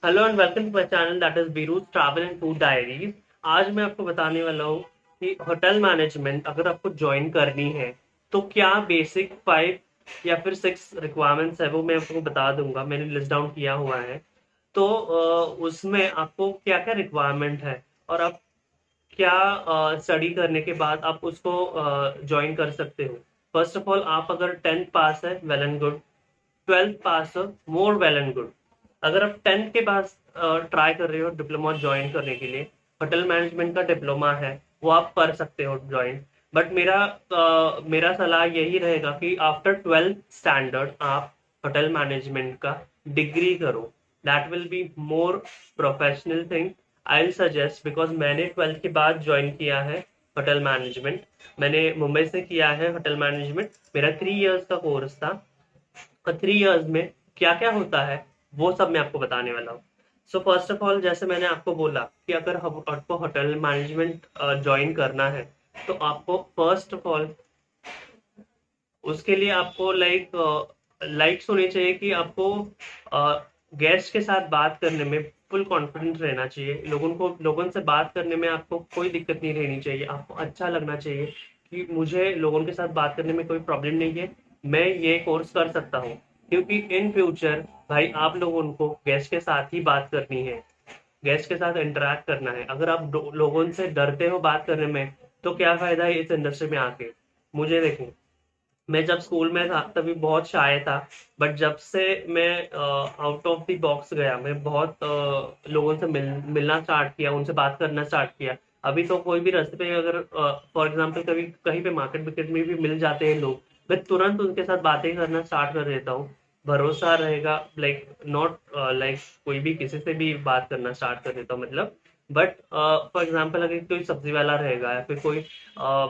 Hello and welcome to my channel that is Beeru's travel and food diaries. आज मैं आपको बताने वाला हूँ कि होटल मैनेजमेंट अगर आपको ज्वाइन करनी है तो क्या बेसिक 5 या फिर 6 रिक्वायरमेंट्स है वो मैं आपको बता दूंगा। मैंने लिस्ट डाउन किया हुआ है। तो उसमें आपको क्या क्या रिक्वायरमेंट है और आप क्या स्टडी करने के बाद आप उसको ज्वाइन कर सकते हो। फर्स्ट ऑफ ऑल, आप अगर 10th पास है वेल एंड गुड, 12th पास हो मोर वेल एंड गुड। अगर आप 10th के पास ट्राई कर रहे हो डिप्लोमा ज्वाइन करने के लिए, होटल मैनेजमेंट का डिप्लोमा है वो आप कर सकते हो ज्वाइन। बट मेरा सलाह यही रहेगा कि आफ्टर 12th स्टैंडर्ड आप होटल मैनेजमेंट का डिग्री करो। That will be more professional thing. I will suggest, because मैंने 12th के बाद ज्वाइन किया है होटल मैनेजमेंट। मैंने मुंबई से किया है होटल मैनेजमेंट। मेरा 3 इयर्स का कोर्स था और 3 इयर्स में क्या क्या होता है वो सब मैं आपको बताने वाला हूँ। सो फर्स्ट ऑफ ऑल, जैसे मैंने आपको बोला कि अगर आपको होटल मैनेजमेंट ज्वाइन करना है तो आपको फर्स्ट ऑफ ऑल उसके लिए आपको लाइक्स होनी चाहिए कि आपको गेस्ट के साथ बात करने में फुल कॉन्फिडेंस रहना चाहिए। लोगों से बात करने में आपको कोई दिक्कत नहीं रहनी चाहिए। आपको अच्छा लगना चाहिए कि मुझे लोगों के साथ बात करने में कोई प्रॉब्लम नहीं है, मैं ये कोर्स कर सकता हूँ। क्योंकि इन फ्यूचर भाई आप लोगों को गेस्ट के साथ ही बात करनी है, गेस्ट के साथ इंटरेक्ट करना है। अगर आप लोगों से डरते हो बात करने में तो क्या फायदा है इस इंडस्ट्री में आके। मुझे देखें, मैं जब स्कूल में था तभी बहुत शाय था। बट जब से मैं आउट ऑफ द बॉक्स गया, मैं बहुत लोगों से मिलना स्टार्ट किया, उनसे बात करना स्टार्ट किया। अभी तो कोई भी रास्ते पे अगर फॉर एग्जांपल कभी कहीं पे मार्केट विकेट में भी मिल जाते हैं लोग, मैं तुरंत उनके साथ बातें करना स्टार्ट कर देता हूँ। भरोसा रहेगा, लाइक नॉट लाइक कोई भी किसी से भी बात करना स्टार्ट कर देता हूँ मतलब। बट फॉर एग्जांपल अगर कोई सब्जी वाला रहेगा या फिर कोई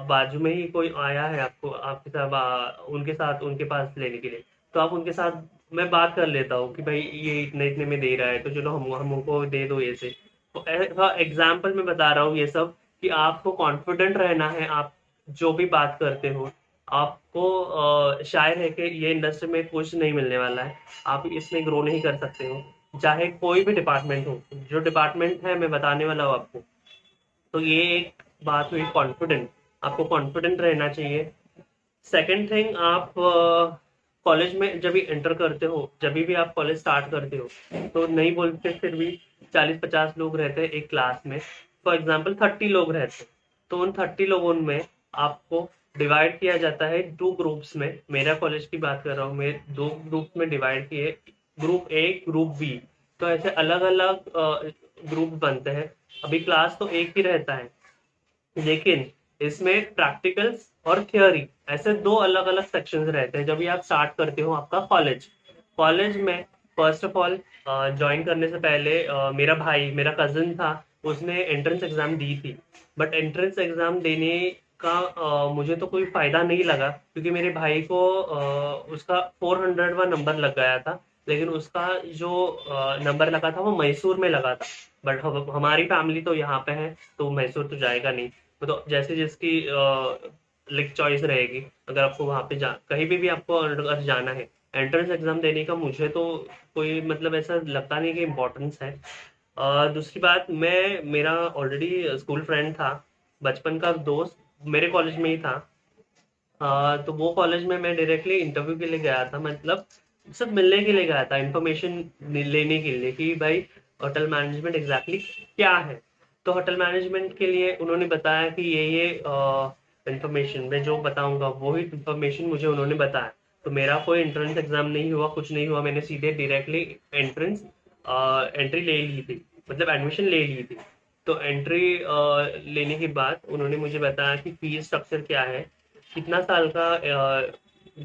बाजू में ही कोई आया है आपको आपके साथ उनके साथ उनके पास लेने के लिए, तो आप उनके साथ मैं बात कर लेता हूँ कि भाई ये इतने इतने में दे रहा है तो चलो हम हमको दे दो ये से। तो एग्जाम्पल मैं बता रहा हूँ ये सब कि आपको कॉन्फिडेंट रहना है। आप जो भी बात करते हो आपको शायद है कि ये इंडस्ट्री में कुछ नहीं मिलने वाला है, आप इसमें ग्रो नहीं कर सकते हो। चाहे कोई भी डिपार्टमेंट हो, जो डिपार्टमेंट है मैं बताने वाला हूँ आपको। तो ये एक बात हुई कॉन्फिडेंट, आपको कॉन्फिडेंट रहना चाहिए। सेकंड थिंग, आप कॉलेज में जब भी एंटर करते हो, जब भी आप कॉलेज स्टार्ट करते हो, तो नहीं बोलते फिर भी 40-50 लोग रहते हैं एक क्लास में। फॉर एग्जाम्पल 30 लोग रहते हैं, तो उन 30 लोगों में आपको डिवाइड किया जाता है 2 ग्रुप्स में। मेरा कॉलेज की बात कर रहा हूँ, मैं 2 ग्रुप में डिवाइड किए, ग्रुप ए ग्रुप बी। तो ऐसे अलग अलग ग्रुप बनते हैं। अभी क्लास तो एक ही रहता है, लेकिन इसमें प्रैक्टिकल्स और थियोरी ऐसे 2 अलग अलग सेक्शंस रहते हैं जब भी आप स्टार्ट करते हो आपका कॉलेज। कॉलेज में फर्स्ट ऑफ ऑल ज्वाइन करने से पहले मेरा भाई, मेरा कजिन था, उसने एंट्रेंस एग्जाम दी थी। बट एंट्रेंस एग्जाम देने का मुझे तो कोई फायदा नहीं लगा, क्योंकि मेरे भाई को उसका 400वां नंबर लग गया था। लेकिन उसका जो नंबर लगा था वो मैसूर में लगा था। बट हमारी फैमिली तो यहाँ पे है, तो मैसूर तो जाएगा नहीं। तो जैसे जिसकी लाइक चॉइस रहेगी। अगर आपको वहाँ पे जा कहीं भी आपको अगर जाना है एंट्रेंस एग्जाम देने का, मुझे तो कोई मतलब ऐसा लगता नहीं कि इम्पोर्टेंस है। दूसरी बात, मेरा ऑलरेडी स्कूल फ्रेंड था, बचपन का दोस्त मेरे कॉलेज में ही था। तो वो कॉलेज में मैं डायरेक्टली इंटरव्यू के लिए गया था, मतलब सिर्फ मिलने के लिए गया था, इन्फॉर्मेशन लेने के लिए कि भाई होटल मैनेजमेंट एग्जैक्टली क्या है। तो होटल मैनेजमेंट के लिए उन्होंने बताया कि ये इन्फॉर्मेशन मैं जो बताऊंगा वही इन्फॉर्मेशन मुझे उन्होंने बताया। तो मेरा कोई एंट्रेंस एग्जाम नहीं हुआ, कुछ नहीं हुआ, मैंने सीधे डायरेक्टली एंट्रेंस एंट्री ले ली थी, मतलब एडमिशन ले ली थी। तो एंट्री लेने के बाद उन्होंने मुझे बताया कि फीस स्ट्रक्चर क्या है, कितना साल का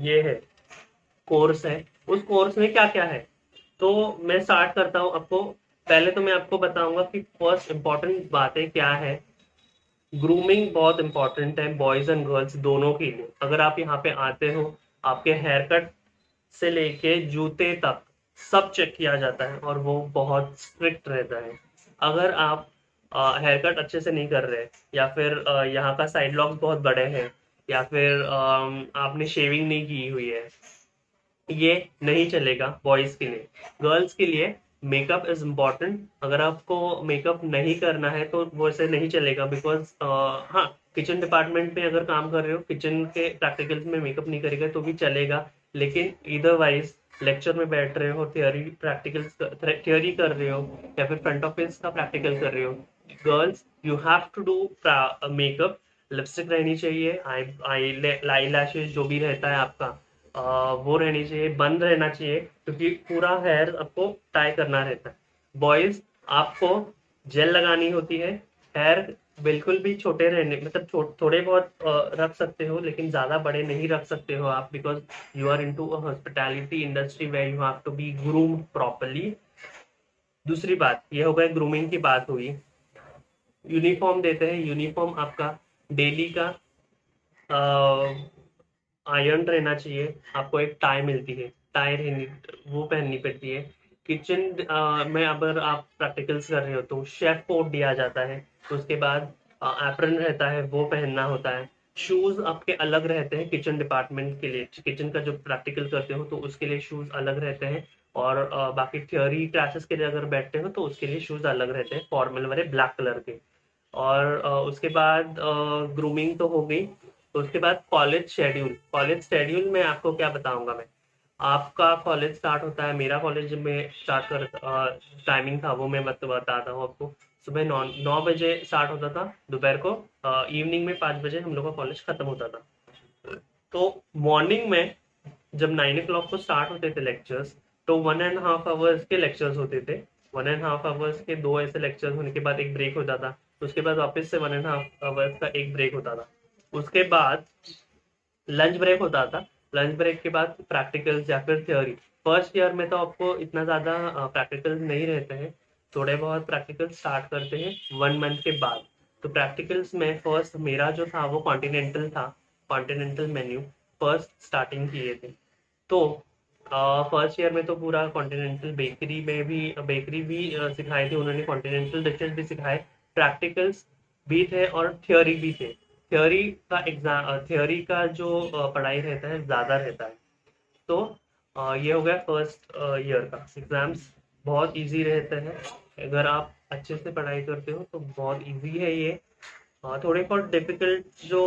ये है कोर्स है, उस कोर्स में क्या क्या है। तो मैं स्टार्ट करता हूँ आपको। पहले तो मैं आपको बताऊंगा कि फर्स्ट इंपॉर्टेंट बातें क्या है। ग्रूमिंग बहुत इंपॉर्टेंट है बॉयज एंड गर्ल्स दोनों के लिए। अगर आप यहाँ पे आते हो, आपके हेयर कट से लेके जूते तक सब चेक किया जाता है और वो बहुत स्ट्रिक्ट रहता है। अगर आप हेयर कट अच्छे से नहीं कर रहे, या फिर यहाँ का साइड लॉक्स बहुत बड़े हैं, या फिर आपने शेविंग नहीं की हुई है, ये नहीं चलेगा बॉयज के लिए। गर्ल्स के लिए मेकअप इज इम्पॉर्टेंट। अगर आपको मेकअप नहीं करना है तो वो ऐसे नहीं चलेगा, बिकॉज हाँ, किचन डिपार्टमेंट में अगर काम कर रहे हो, किचन के प्रैक्टिकल्स में मेकअप नहीं करेगा तो भी चलेगा, लेकिन इधरवाइज लेक्चर में बैठ रहे हो, थियोरी कर रहे हो, या फिर फ्रंट ऑफिस का प्रैक्टिकल कर रहे हो, girls you have to do makeup. Lipstick रहनी चाहिए, आई लैशेज जो भी रहता है आपका, वो रहनी चाहिए, बंद रहना चाहिए, क्योंकि पूरा हेयर आपको टाई करना रहता है। बॉयज, आपको जेल लगानी होती है। हेयर बिल्कुल भी छोटे रहने, मतलब थोड़े बहुत रख सकते हो, लेकिन ज्यादा बड़े नहीं रख सकते हो आप, because you are into a hospitality industry where you have to be groomed properly. दूसरी बात, ये हो गई ग्रूमिंग की बात हुई। यूनिफॉर्म देते हैं, यूनिफॉर्म आपका डेली का आयरन रहना चाहिए। आपको एक टाई मिलती है, टाई रहनी, वो पहननी पड़ती है। किचन में अगर आप प्रैक्टिकल्स कर रहे हो तो शेफ कोट दिया जाता है, तो उसके बाद एप्रन रहता है, वो पहनना होता है। शूज आपके अलग रहते हैं किचन डिपार्टमेंट के लिए, किचन का जो प्रैक्टिकल करते हो तो उसके लिए शूज अलग रहते हैं। और बाकी थ्योरी क्लासेस के लिए अगर बैठते हो तो उसके लिए शूज अलग रहते हैं, फॉर्मल वाले ब्लैक कलर के। और उसके बाद ग्रूमिंग तो हो गई। तो उसके बाद कॉलेज शेड्यूल में आपको क्या बताऊंगा मैं। आपका कॉलेज स्टार्ट होता है, मेरा कॉलेज में स्टार्ट कर टाइमिंग था वो मैं बताता हूँ आपको। सुबह 9 बजे स्टार्ट होता था, दोपहर को इवनिंग में 5 बजे हम लोग का कॉलेज खत्म होता था। तो मॉर्निंग में जब 9 o'clock को स्टार्ट होते थे लेक्चर्स, तो 1.5 आवर्स के लेक्चर्स होते थे। 1.5 आवर्स के दो ऐसे लेक्चर्स होने के बाद एक ब्रेक होता था। उसके बाद वापस से 1.5 आवर्स का एक ब्रेक होता था। उसके बाद लंच ब्रेक होता था। लंच ब्रेक के बाद प्रैक्टिकल्स या फिर थ्योरी। फर्स्ट ईयर में तो आपको इतना ज़्यादा प्रैक्टिकल्स नहीं रहते हैं, थोड़े बहुत प्रैक्टिकल्स स्टार्ट करते हैं 1 मंथ के बाद। तो प्रैक्टिकल्स में फर्स्ट मेरा जो था वो कॉन्टिनेंटल था, कॉन्टिनेंटल मेन्यू फर्स्ट स्टार्टिंग किए थे। तो फर्स्ट ईयर में तो पूरा कॉन्टिनेंटल बेकरी भी सिखाई थी उन्होंने, कॉन्टिनेंटल डिशेज भी सिखाए, प्रैक्टिकल्स भी थे और थ्योरी भी थे। थ्योरी का जो पढ़ाई रहता है ज़्यादा रहता है। तो ये हो गया फर्स्ट ईयर का एग्जाम्स। बहुत इजी रहते हैं, अगर आप अच्छे से पढ़ाई करते हो तो बहुत इजी है ये। थोड़े बहुत डिफिकल्ट जो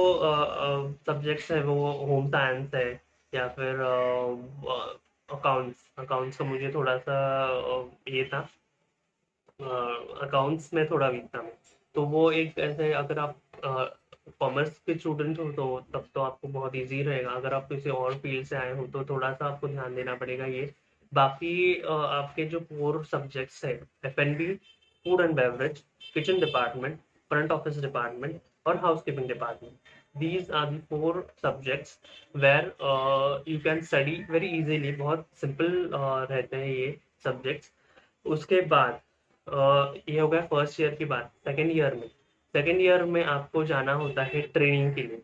सब्जेक्ट्स है वो होम साइंस है, या फिर अकाउंट्स अकाउंट्स का मुझे थोड़ा सा ये था, अकाउंट्स में थोड़ा वीक था मैं। तो वो एक ऐसे, अगर आप कॉमर्स के स्टूडेंट हो तो तब तो आपको बहुत इजी रहेगा, अगर आप किसी और फील्ड से आए हो तो थोड़ा सा आपको ध्यान देना पड़ेगा ये। बाकी आपके जो कोर सब्जेक्ट्स है, एफ&बी, food and beverage, kitchen department, front office department और housekeeping department, these are the four subjects where you can study very easily, बहुत सिंपल रहते हैं ये सब्जेक्ट्स। उसके बाद ये हो गया फर्स्ट ईयर की बात। सेकेंड ईयर में आपको जाना होता है ट्रेनिंग के लिए।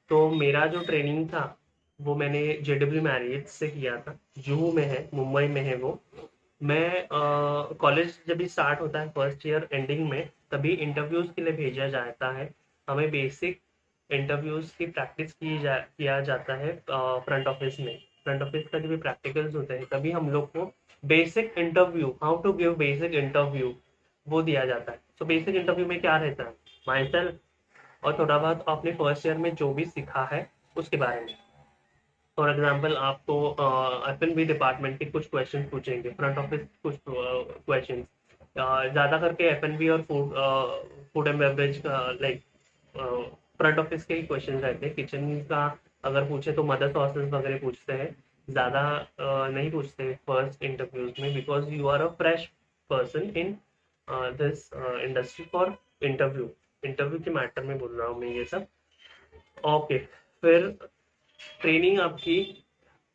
तो मेरा जो ट्रेनिंग था वो मैंने जेडब्ल्यू मैरियट से किया था, जुहू में है, मुंबई में है वो। मैं कॉलेज जब भी स्टार्ट होता है फर्स्ट ईयर एंडिंग में, तभी इंटरव्यूज के लिए भेजा जाता है। हमें बेसिक इंटरव्यूज की प्रैक्टिस किया जाता है फ्रंट ऑफिस में। फ्रंट ऑफिस का जो भी प्रैक्टिकल्स होते हैं तभी हम लोग को basic interview, how to give basic interview, वो दिया जाता है। सो बेसिक इंटरव्यू में क्या रहता है, माई सेल्फ और थोड़ा बहुत आपने फर्स्ट ईयर में जो भी सीखा है उसके बारे में। फॉर एग्जाम्पल आपको F&B डिपार्टमेंट के कुछ क्वेश्चन पूछेंगे, फ्रंट ऑफिस कुछ क्वेश्चन, ज़्यादा करके F&B और फूड एंड बेवरेज का, लाइक फ्रंट ऑफिस के ही क्वेश्चन रहते हैं। किचन का अगर पूछे तो मदर सॉसेस वगैरह पूछते हैं, ज़्यादा नहीं पूछते फर्स्ट इंटरव्यूज में, because you are a fresh person in this industry for interview. Interview के मैटर में बोल रहा हूँ मैं ये सब। ओके, फिर ट्रेनिंग आपकी,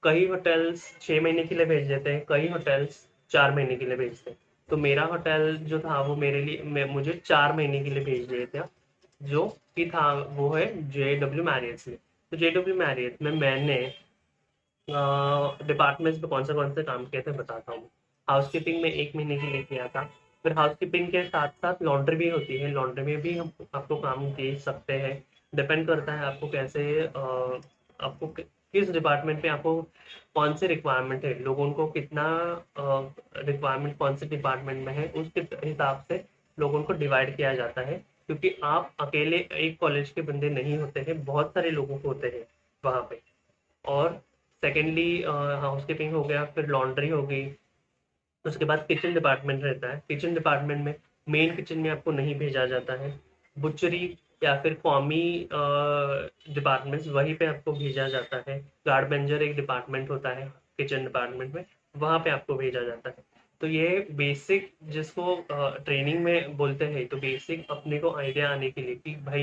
कई होटल्स 6 महीने के लिए भेज देते हैं, कई होटल्स 4 महीने के लिए भेजते हैं। तो मेरा होटल जो था वो मेरे लिए मुझे 4 महीने के लिए भेज दिए थे, जो कि था वो है JW मैरियट में। तो JW मैरियट में मैंने डिपार्टमेंट्स में कौन से काम किए थे बताता हूँ। हाउसकीपिंग में 1 महीने के लिए किया था। फिर हाउसकीपिंग के साथ साथ लॉन्ड्री भी होती है, लॉन्ड्री में भी हम आपको काम दे सकते हैं। डिपेंड करता है आपको कैसे आपको किस डिपार्टमेंट पे आपको कौन से रिक्वायरमेंट है, लोगों को कितना रिक्वायरमेंट कौन से डिपार्टमेंट में है, उसके हिसाब से लोगों को डिवाइड किया जाता है। क्योंकि आप अकेले एक कॉलेज के बंदे नहीं होते हैं, बहुत सारे लोगों को होते हैं वहाँ पे। और सेकेंडली हाउसकीपिंग हो गया, फिर लॉन्ड्री हो गई, उसके बाद किचन डिपार्टमेंट रहता है। किचन डिपार्टमेंट में मेन किचन में आपको नहीं भेजा जाता है, बुचरी या फिर कॉमी डिपार्टमेंट्स वहीं पे आपको भेजा जाता है। गार्डबेंजर एक डिपार्टमेंट होता है किचन डिपार्टमेंट में, वहाँ पे आपको भेजा जाता है। तो ये बेसिक जिसको ट्रेनिंग में बोलते हैं, तो बेसिक अपने को आइडिया आने के लिए कि भाई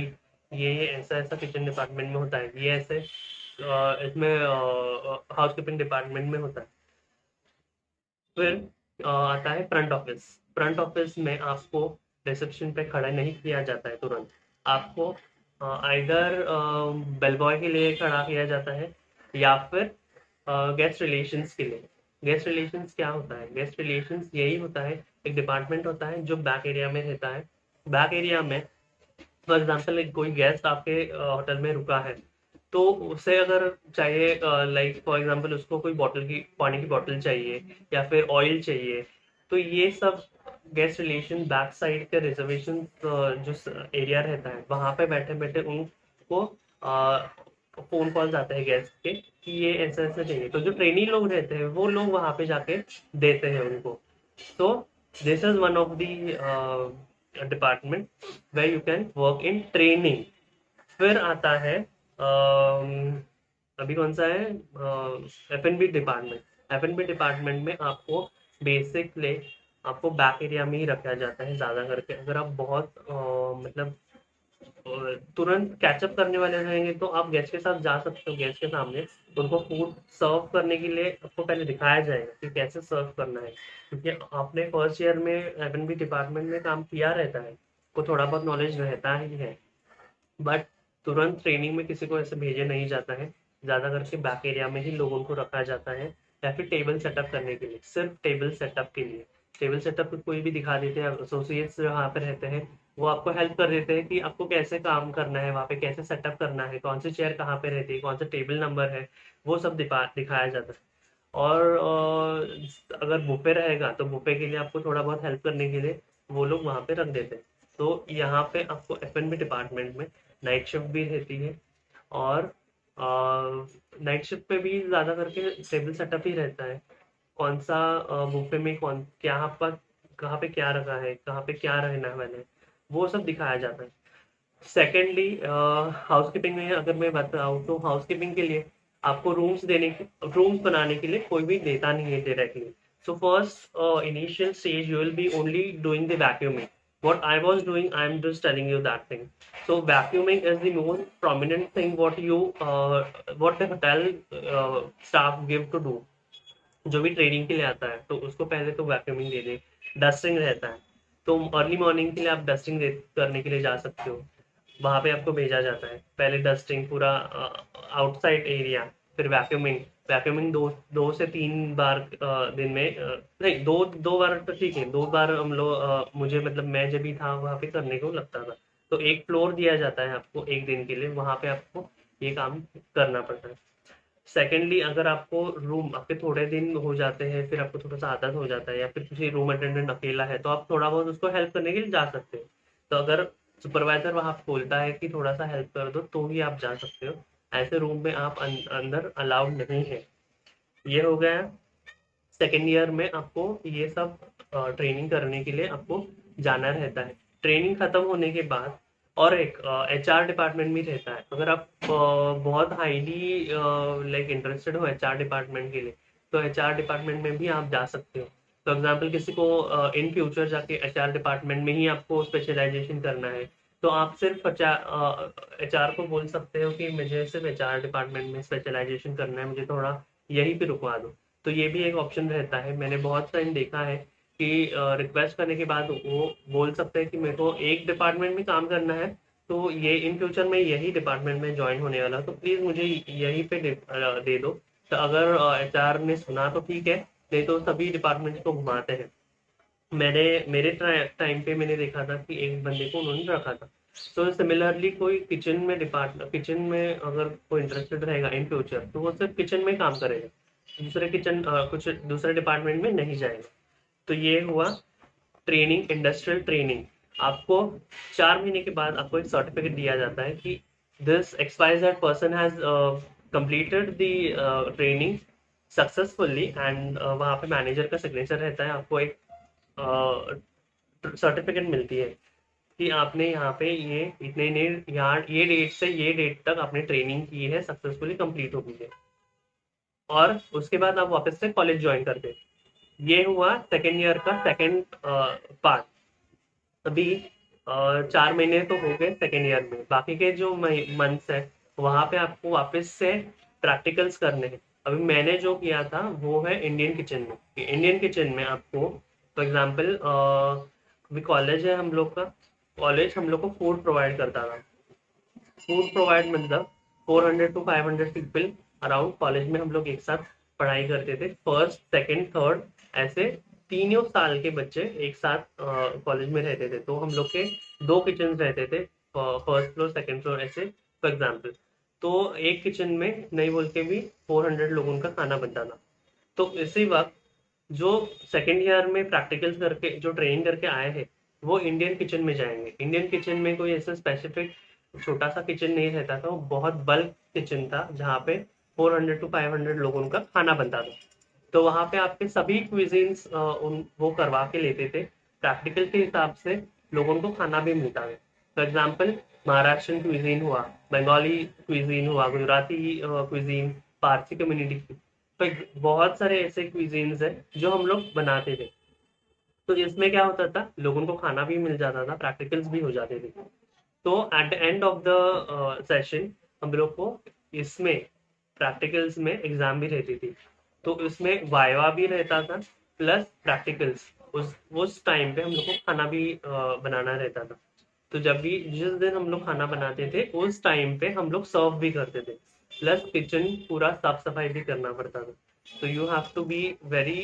ये ऐसा ऐसा किचन डिपार्टमेंट में होता है, ये ऐसे इसमें हाउस कीपिंग डिपार्टमेंट में होता है। फिर आता है फ्रंट ऑफिस। फ्रंट ऑफिस में आपको रिसेप्शन पे खड़ा नहीं किया जाता है तुरंत, आपको आइदर बेल बॉय के लिए खड़ा किया जाता है या फिर गेस्ट रिलेशंस के लिए। गेस्ट रिलेशंस क्या होता है? गेस्ट रिलेशंस यही होता है, एक डिपार्टमेंट होता है जो बैक एरिया में रहता है। बैक एरिया में फॉर एग्जाम्पल कोई गेस्ट आपके होटल में रुका है, तो उसे अगर चाहिए, लाइक फॉर एग्जांपल उसको कोई बॉटल की पानी की बॉटल चाहिए या फिर ऑयल चाहिए, तो ये सब गेस्ट रिलेशन बैक साइड के रिजर्वेशन जो एरिया रहता है वहां पे बैठे बैठे उनको फोन कॉल्स आते हैं गेस्ट के कि ये ऐसा ऐसा चाहिए, तो जो ट्रेनी लोग रहते हैं वो लोग वहां पे जाके देते हैं उनको। So this is one of the department where you can work in training। फिर आता है अभी कौन सा है, F&B डिपार्टमेंट। F&B डिपार्टमेंट में आपको बेसिकली आपको बैक एरिया में ही रखा जाता है ज़्यादा करके। अगर आप बहुत मतलब तुरंत कैचअप करने वाले रहेंगे तो आप गेस्ट के साथ जा सकते हो, गेस्ट के सामने उनको फूड सर्व करने के लिए आपको पहले दिखाया जाएगा कि कैसे सर्व करना है। क्योंकि आपने फर्स्ट ईयर में F&B डिपार्टमेंट में काम किया रहता है, को थोड़ा बहुत नॉलेज रहता ही है, बट तुरंत ट्रेनिंग में किसी को ऐसे भेजे नहीं जाता है। ज़्यादा करके बैक एरिया में ही लोगों को रखा जाता है, या फिर टेबल सेटअप करने के लिए, सिर्फ टेबल सेटअप के लिए। टेबल सेटअप कोई भी दिखा देते हैं, एसोसिएट्स जो वहाँ पे रहते हैं वो आपको हेल्प कर देते हैं कि आपको कैसे काम करना है, वहाँ पे कैसे सेटअप करना है, कौन सी चेयर कहाँ पे रहती है, कौन सा टेबल नंबर है, वो सब दिखाया जाता है। और अगर बुफे रहेगा तो बुफे के लिए आपको थोड़ा बहुत हेल्प करने के लिए वो लोग वहाँ पे रख देते हैं। तो यहाँ पे आपको F&B डिपार्टमेंट में नाइट शिफ्ट भी रहती है, और नाइट शिफ्ट पे भी ज़्यादा करके टेबल सेटअप ही रहता है। कौन सा बुफे में कौन क्या आपका कहाँ पे क्या रखा है, कहाँ पे क्या रहना वाला है, वो सब दिखाया जाता है। सेकेंडली हाउसकीपिंग में अगर मैं बताऊँ तो हाउसकीपिंग के लिए आपको रूम्स बनाने के लिए कोई भी देता नहीं है directly. So first initial stage you will be only doing the vacuuming. what I was doing, I'm just telling you that thing। so vacuuming is the most prominent thing what the hotel staff give to do। जो भी training के लिए आता है तो उसको पहले तो वैक्यूमिंग दे दे। डस्टिंग रहता है, तो अर्ली मॉर्निंग के लिए आप डस्टिंग करने के लिए जा सकते हो, वहां पे आपको भेजा जाता है। पहले डस्टिंग पूरा आउटसाइड एरिया, फिर वैक्यूमिंग। वैक्यूमिंग दो दो से तीन बार दिन में नहीं, दो दो बार तो ठीक है, दो बार हम लोग मुझे मतलब मैं जब भी था वहां पे करने को लगता था। तो एक फ्लोर दिया जाता है आपको एक दिन के लिए, वहां पे आपको ये काम करना पड़ता है। सेकेंडली अगर आपको रूम आपके थोड़े दिन हो जाते हैं, फिर आपको थोड़ा सा आदत हो जाता है, या फिर किसी रूम अटेंडेंट अकेला है तो आप थोड़ा बहुत उसको हेल्प करने के लिए जा सकते हो। तो अगर सुपरवाइजर वहां बोलता है कि थोड़ा सा हेल्प कर दो तो ही आप जा सकते हो, ऐसे रूम में आप अंदर अलाउड नहीं है। ये हो गया। सेकेंड ईयर में आपको ये सब ट्रेनिंग करने के लिए आपको जाना रहता है। ट्रेनिंग खत्म होने के बाद और एक HR डिपार्टमेंट भी रहता है। अगर आप बहुत हाईली लाइक इंटरेस्टेड हो HR डिपार्टमेंट के लिए, तो HR डिपार्टमेंट में भी आप जा सकते हो। फॉर एग्जाम्पल किसी को इन फ्यूचर जाके HR डिपार्टमेंट में ही आपको स्पेशलाइजेशन करना है, तो आप सिर्फ HR को बोल सकते हो कि मुझे सिर्फ HR डिपार्टमेंट में स्पेशलाइजेशन करना है, मुझे थोड़ा यहीं पे रुकवा दो। तो ये भी एक ऑप्शन रहता है। मैंने बहुत टाइम देखा है कि रिक्वेस्ट करने के बाद वो बोल सकते हैं कि मेरे को एक डिपार्टमेंट में काम करना है, तो ये इन फ्यूचर में यही डिपार्टमेंट में ज्वाइन होने वाला, तो प्लीज़ मुझे यहीं पे दे दो। तो अगर HR ने सुना तो ठीक है, नहीं तो सभी डिपार्टमेंट को घुमाते हैं। मेरे टाइम पे मैंने देखा था कि एक बंदे को उन्होंने रखा था, तो सिमिलरली कोई किचन में अगर कोई इंटरेस्टेड रहेगा इन फ्यूचर, तो वो सिर्फ किचन में काम करेगा, कुछ दूसरे डिपार्टमेंट में नहीं जाएगा। तो ये हुआ ट्रेनिंग, इंडस्ट्रियल ट्रेनिंग। आपको 4 महीने के बाद आपको एक सर्टिफिकेट दिया जाता है कि this XYZ person has completed the training successfully, and वहाँ पे मैनेजर का सिग्नेचर रहता है। आपको एक सर्टिफिकेट मिलती है कि आपने यहाँ पे ये इतने यहाँ ये डेट से ये डेट तक आपने ट्रेनिंग की है, सक्सेसफुली कंप्लीट हो गई है, और उसके बाद आप वापस से कॉलेज ज्वाइन करते। ये हुआ सेकेंड ईयर का सेकेंड पार्ट। अभी 4 महीने तो हो गए सेकेंड ईयर में, बाकी के जो मंथ्स है वहां पे आपको वापस से प्रैक्टिकल्स करने हैं। अभी मैंने जो किया था वो है इंडियन किचन में। इंडियन किचन में आपको फॉर एग्जांपल अभी कॉलेज है हम लोग का, कॉलेज हम लोग को फूड प्रोवाइड करता था। फूड प्रोवाइड मतलब 400 to 500 पीपल अराउंड कॉलेज में हम लोग एक साथ पढ़ाई करते थे। फर्स्ट सेकंड थर्ड ऐसे तीनों साल के बच्चे एक साथ कॉलेज में रहते थे। तो हम लोग के 2 किचन रहते थे, फर्स्ट फ्लोर सेकंड फ्लोर ऐसे फॉर एग्जाम्पल। तो एक किचन में नहीं बोल के भी 400 लोगों का खाना बनता था। तो इसी वक्त जो सेकेंड ईयर में प्रैक्टिकल्स करके जो ट्रेनिंग करके आए हैं वो इंडियन किचन में जाएंगे। इंडियन किचन में कोई ऐसा स्पेसिफिक छोटा सा किचन नहीं रहता था, वो बहुत बल्क किचन था जहाँ पे 400 to 500 लोगों का खाना बनता था। तो वहाँ पे आपके सभी क्विजीन्स वो करवा के लेते थे, प्रैक्टिकल के हिसाब से लोगों को खाना भी मिलता है। फॉर एग्जाम्पल महाराष्ट्रन क्विजीन हुआ, बंगाली क्विजीन हुआ, गुजराती क्विजीन, पारसी कम्युनिटी, तो बहुत सारे ऐसे क्विजीन्स है जो हम लोग बनाते थे। तो इसमें क्या होता था, लोगों को खाना भी मिल जाता था, प्रैक्टिकल्स भी हो जाते थे। तो at the end of the session हम लोग को इसमें प्रैक्टिकल्स में एग्जाम भी रहती थी। तो इसमें वाइवा भी रहता था प्लस प्रैक्टिकल्स। उस टाइम पे हम लोग को खाना भी बनाना रहता था। तो जब भी जिस दिन हम लोग खाना बनाते थे उस टाइम पे हम लोग सर्व भी करते थे, प्लस किचन पूरा साफ सफाई भी करना पड़ता था। तो you have to be very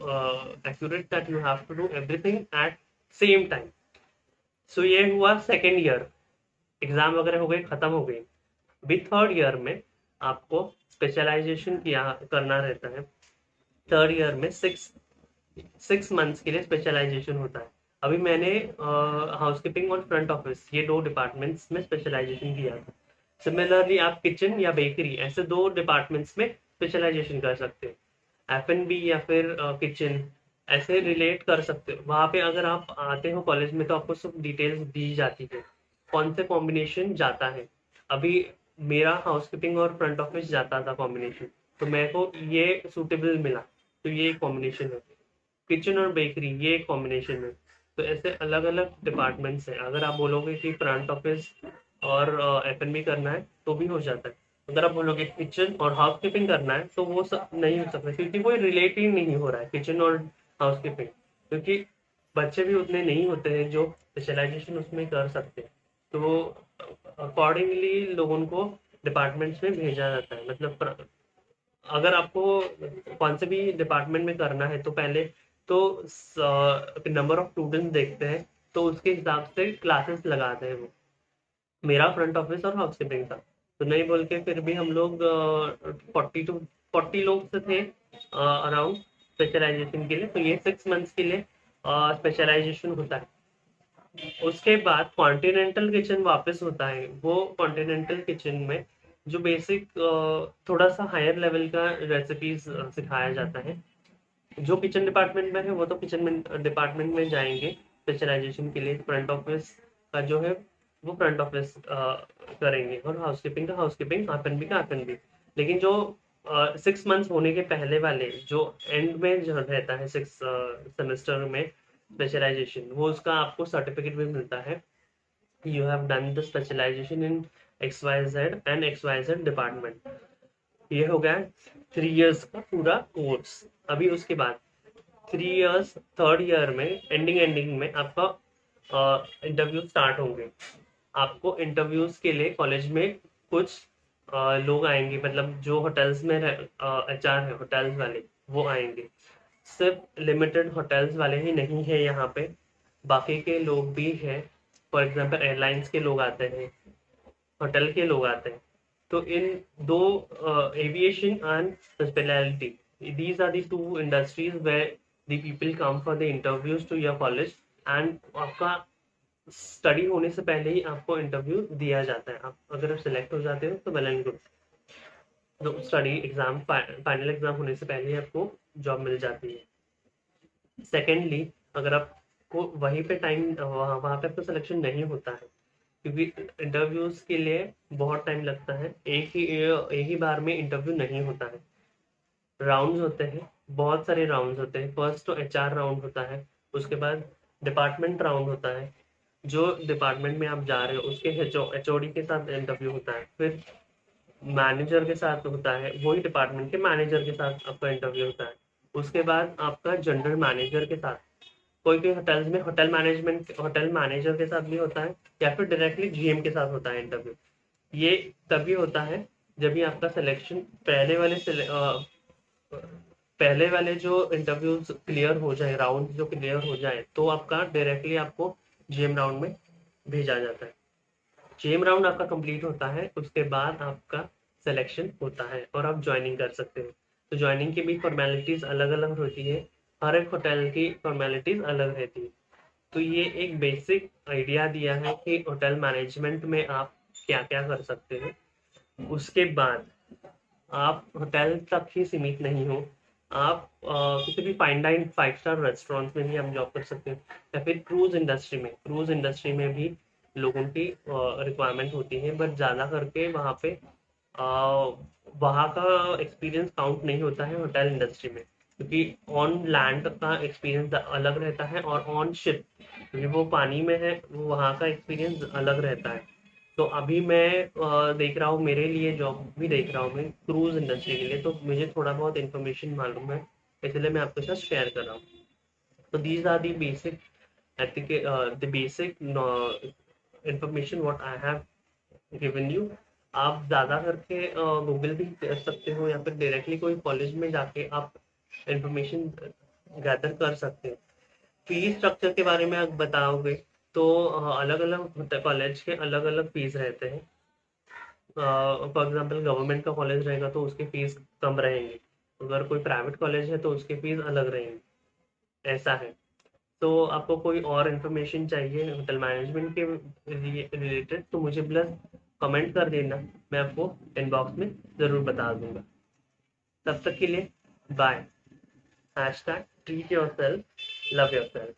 accurate that you have to do everything at same time. So ये हुआ सेकेंड ईयर, एग्जाम वगैरह हो गए, खत्म हो गई। अभी थर्ड ईयर में आपको स्पेशलाइजेशन किया करना रहता है। थर्ड ईयर में 6 मंथ्स के लिए स्पेशलाइजेशन होता है। अभी मैंने हाउसकीपिंग और फ्रंट ऑफिस ये 2 डिपार्टमेंट्स में स्पेशलाइजेशन किया था। सिमिलरली आप किचन या बेकरी ऐसे 2 डिपार्टमेंट्स में स्पेशलाइजेशन कर सकते हैं। F&B या फिर किचन ऐसे रिलेट कर सकते हो। वहाँ पे अगर आप आते हो कॉलेज में तो आपको सब डिटेल्स दी जाती है कौन से कॉम्बिनेशन जाता है। अभी मेरा हाउसकीपिंग और फ्रंट ऑफिस जाता था कॉम्बिनेशन, तो मेरे को ये सूटेबल मिला, तो ये कॉम्बिनेशन है। किचन और बेकरी ये कॉम्बिनेशन है। तो ऐसे अलग अलग डिपार्टमेंट्स हैं। अगर आप बोलोगे कि फ्रंट ऑफिस और F&B करना है तो भी हो जाता है। अगर आप बोलोगे किचन और हाउसकीपिंग करना है तो वो सब नहीं हो सकता, क्योंकि कोई रिलेट ही नहीं हो रहा है किचन और हाउसकीपिंग, क्योंकि बच्चे भी उतने नहीं होते हैं जो स्पेशलाइजेशन उसमें कर सकते हैं। तो अकॉर्डिंगली लोगों को डिपार्टमेंट्स में भेजा जाता है। मतलब अगर आपको कौन से भी डिपार्टमेंट में करना है तो पहले तो नंबर ऑफ स्टूडेंट्स देखते हैं, तो उसके हिसाब से क्लासेस लगाते हैं वो। मेरा फ्रंट ऑफिस और हाउसकीपिंग था, तो नहीं बोल के फिर भी हम लोग 40 लोग से थे अराउंड स्पेशलाइजेशन के लिए। तो ये 6 मंथ्स के लिए स्पेशलाइजेशन होता है। उसके बाद कॉन्टिनेंटल किचन वापस होता है। वो कॉन्टिनेंटल किचन में जो बेसिक थोड़ा सा हायर लेवल का रेसिपीज सिखाया जाता है। जो किचन डिपार्टमेंट में है वो तो किचन में डिपार्टमेंट में जाएंगे स्पेशलाइजेशन के लिए। फ्रंट ऑफिस का जो है वो फ्रंट ऑफिस करेंगे, और हाउसकीपिंग का हाउसकीपिंग, F&B का F&B। लेकिन जो 6 मंथ्स होने के पहले वाले जो एंड में जो रहता है 6 सेमेस्टर में स्पेशलाइजेशन, वो उसका आपको सर्टिफिकेट भी मिलता है। You have done the specialization in XYZ and XYZ department. ये हो गया 3 इयर्स का पूरा कोर्स। अभी उसके बाद 3 इयर्स थर्ड ईयर में एंडिंग में आपका इंटरव्यू स्टार्ट होंगे। आपको इंटरव्यूज के लिए कॉलेज में कुछ लोग आएंगे, मतलब जो होटल्स में HR है होटल्स वाले वो आएंगे। सिर्फ लिमिटेड होटल्स वाले ही नहीं है यहाँ पे, बाकी के लोग भी हैं। फॉर एग्जाम्पल एयरलाइंस के लोग आते हैं, होटल के लोग आते हैं। तो इन दो, aviation and hospitality, these are the two industries where the people come for the interviews to your college, and आपका स्टडी होने से पहले ही आपको इंटरव्यू दिया जाता है। आप अगर आप सिलेक्ट हो जाते हो तो वेल एंड गुड, तो स्टडी एग्जाम फाइनल एग्जाम होने से पहले ही आपको जॉब मिल जाती है। सेकेंडली, अगर आपको वहीं पे टाइम, वहाँ पे आपका सिलेक्शन नहीं होता है, क्योंकि इंटरव्यूज के लिए बहुत टाइम लगता है, एक ही बार में इंटरव्यू नहीं होता है, राउंड्स होते हैं, बहुत सारे राउंड्स होते हैं। फर्स्ट तो एचआर राउंड होता है, उसके बाद डिपार्टमेंट राउंड होता है, जो डिपार्टमेंट में आप जा रहे हो उसके एचओडी के साथ इंटरव्यू होता है, फिर मैनेजर के साथ होता है, वही डिपार्टमेंट के मैनेजर के साथ आपका इंटरव्यू होता है, उसके बाद आपका जनरल मैनेजर के साथ, कोई कोई होटल्स में होटल मैनेजर के साथ भी होता है, या फिर डायरेक्टली जीएम के साथ होता है इंटरव्यू। ये तभी होता है जब भी आपका सिलेक्शन पहले वाले जो इंटरव्यूज क्लियर हो जाए, राउंड जो क्लियर हो जाए, तो आपका डायरेक्टली आपको जीएम राउंड में भेजा जाता है। जीएम राउंड आपका कंप्लीट होता है, उसके बाद आपका सिलेक्शन होता है और आप ज्वाइनिंग कर सकते हो। तो ज्वाइनिंग की भी फॉर्मेलिटीज अलग अलग होती है, हर एक होटल की फॉर्मेलिटीज अलग रहती है। तो ये एक बेसिक आइडिया दिया है कि होटल मैनेजमेंट में आप क्या क्या कर सकते हो। उसके बाद आप होटल तक ही सीमित नहीं हो, आप किसी भी फाइन डाइन 5 स्टार रेस्टोरेंट में भी आप जॉब कर सकते हो, या फिर क्रूज इंडस्ट्री में भी लोगों की रिक्वायरमेंट होती है, बट ज़्यादा करके वहाँ पे वहाँ का एक्सपीरियंस काउंट नहीं होता है होटल इंडस्ट्री में, क्योंकि ऑन लैंड का एक्सपीरियंस अलग रहता है और ऑन शिप, क्योंकि वो पानी में है, वो वहाँ का एक्सपीरियंस अलग रहता है। तो अभी मैं देख रहा हूँ, मेरे लिए जॉब भी देख रहा हूँ मैं क्रूज इंडस्ट्री के लिए, तो मुझे थोड़ा बहुत इन्फॉर्मेशन मालूम है, इसलिए मैं आपके साथ शेयर कर रहा हूँ। तो these are the basic the basic information what I have given you. आप ज़्यादा करके गूगल भी कर सकते हो, या फिर डायरेक्टली कोई कॉलेज में जाके आप इंफॉर्मेशन गैदर कर सकते हो। फीस स्ट्रक्चर के बारे में आप बताओगे तो अलग अलग कॉलेज के अलग अलग फीस रहते हैं। फॉर एग्जांपल गवर्नमेंट का कॉलेज रहेगा तो उसकी फीस कम रहेंगी, अगर कोई प्राइवेट कॉलेज है तो उसकी फीस अलग रहेंगी, ऐसा है। तो आपको कोई और इन्फॉर्मेशन चाहिए होटल मैनेजमेंट के रिलेटेड तो मुझे प्लस कमेंट कर देना, मैं आपको इनबॉक्स में ज़रूर बता दूंगा। तब तक के लिए bye. #treat yourself, love yourself।